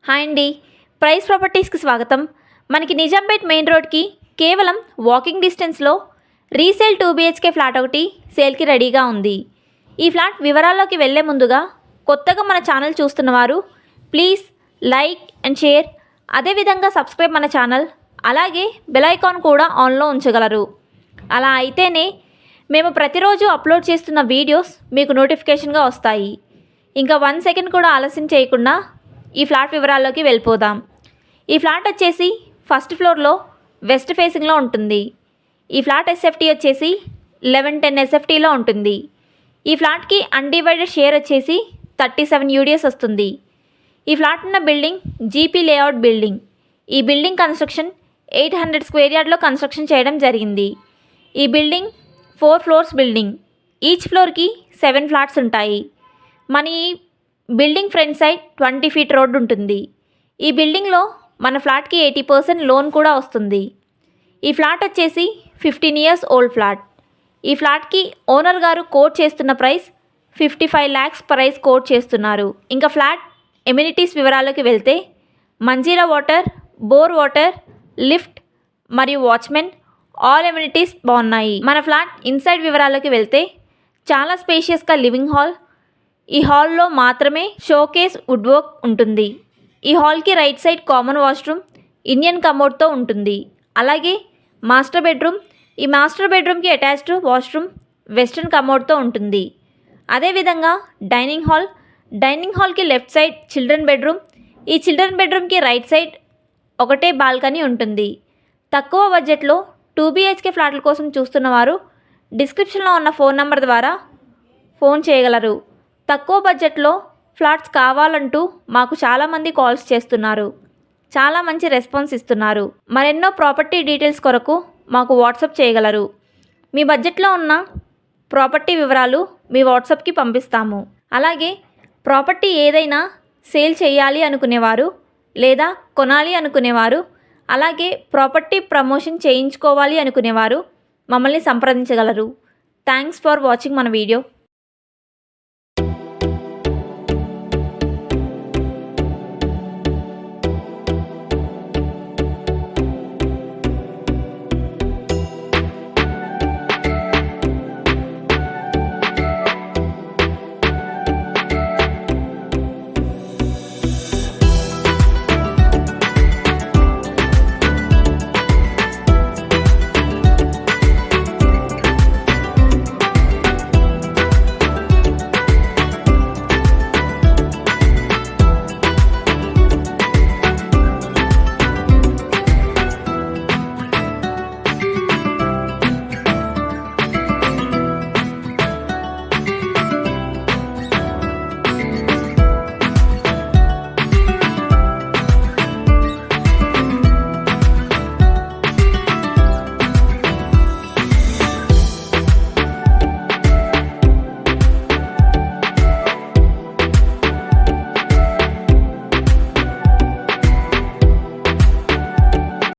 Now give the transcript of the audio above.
Hi అండి, price ప్రాపర్టీస్కి స్వాగతం. మనకి నిజాంపేట్ మెయిన్ రోడ్కి కేవలం వాకింగ్ డిస్టెన్స్లో రీసేల్ 2 BHK ఫ్లాట్ ఒకటి సేల్కి రెడీగా ఉంది. ఈ ఫ్లాట్ వివరాల్లోకి వెళ్ళే ముందుగా కొత్తగా మన ఛానల్ చూస్తున్నవారు ప్లీజ్ లైక్ అండ్ షేర్, అదేవిధంగా సబ్స్క్రైబ్ మన ఛానల్, అలాగే బెల్ ఐకాన్ కూడా ఆన్లో ఉంచగలరు. అలా అయితేనే మేము ప్రతిరోజు అప్లోడ్ చేస్తున్న వీడియోస్ మీకు నోటిఫికేషన్గా వస్తాయి. ఇంకా 1 సెకండ్ కూడా ఆలస్యం చేయకుండా ఈ ఫ్లాట్ వివరాల్లోకి వెళ్ళిపోదాం. ఈ ఫ్లాట్ వచ్చేసి ఫస్ట్ ఫ్లోర్లో వెస్ట్ ఫేసింగ్లో ఉంటుంది. ఈ ఫ్లాట్ SFT వచ్చేసి 1110 SFTలో ఉంటుంది. ఈ ఫ్లాట్కి అన్డివైడెడ్ షేర్ వచ్చేసి 37 UDS వస్తుంది. ఈ ఫ్లాట్ ఉన్న బిల్డింగ్ GP లేఅవుట్ బిల్డింగ్. ఈ బిల్డింగ్ కన్స్ట్రక్షన్ 800 స్క్వేర్ యార్డ్లో కన్స్ట్రక్షన్ చేయడం జరిగింది. ఈ బిల్డింగ్ 4 ఫ్లోర్స్ బిల్డింగ్. ఈచ్ ఫ్లోర్కి 7 ఫ్లాట్స్ ఉంటాయి. మన ఈ building front side 20 feet road ఉంటుంది. ఈ బిల్డింగ్లో మన ఫ్లాట్కి 80% లోన్ కూడా వస్తుంది. ఈ ఫ్లాట్ వచ్చేసి 15 ఇయర్స్ ఓల్డ్ ఫ్లాట్. ఈ ఫ్లాట్కి ఓనర్ గారు కోట్ చేస్తున్న ప్రైస్ 55 lakhs ప్రైస్ కోట్ చేస్తున్నారు. ఇంకా ఫ్లాట్ ఎమ్యూనిటీస్ వివరాల్లోకి వెళ్తే Manjira water, bore water, lift మరియు వాచ్మెన్ ఆల్ ఎమ్యూనిటీస్ బాగున్నాయి. మన ఫ్లాట్ ఇన్సైడ్ వివరాల్లోకి వెళ్తే చాలా స్పేషియస్గా లివింగ్ హాల్. ఈ హాల్లో మాత్రమే షోకేస్ వుడ్ వర్క్ ఉంటుంది. ఈ హాల్కి right side common washroom Indian కమోడ్తో ఉంటుంది. అలాగే మాస్టర్ బెడ్రూమ్. ఈ మాస్టర్ బెడ్రూమ్కి అటాచ్డ్ వాష్రూమ్ వెస్ట్రన్ కమోడ్తో ఉంటుంది. అదేవిధంగా డైనింగ్ హాల్. డైనింగ్ హాల్కి లెఫ్ట్ సైడ్ చిల్డ్రన్ బెడ్రూమ్. ఈ చిల్డ్రన్ బెడ్రూమ్కి రైట్ సైడ్ ఒకటే బాల్కనీ ఉంటుంది. తక్కువ బడ్జెట్లో 2 BHK ఫ్లాట్ల కోసం చూస్తున్నవారు డిస్క్రిప్షన్లో ఉన్న ఫోన్ నెంబర్ ద్వారా ఫోన్ చేయగలరు. తక్కువ బడ్జెట్లో ఫ్లాట్స్ కావాలంటూ మాకు చాలామంది కాల్స్ చేస్తున్నారు. చాలా మంచి రెస్పాన్స్ ఇస్తున్నారు. మరెన్నో ప్రాపర్టీ డీటెయిల్స్ కొరకు మాకు వాట్సాప్ చేయగలరు. మీ బడ్జెట్లో ఉన్న ప్రాపర్టీ వివరాలు మీ వాట్సాప్కి పంపిస్తాము. అలాగే ప్రాపర్టీ ఏదైనా సేల్ చేయాలి అనుకునేవారు లేదా కొనాలి అనుకునేవారు, అలాగే ప్రాపర్టీ ప్రమోషన్ చేయించుకోవాలి అనుకునేవారు మమ్మల్ని సంప్రదించగలరు. థ్యాంక్స్ ఫర్ వాచింగ్ మన వీడియో.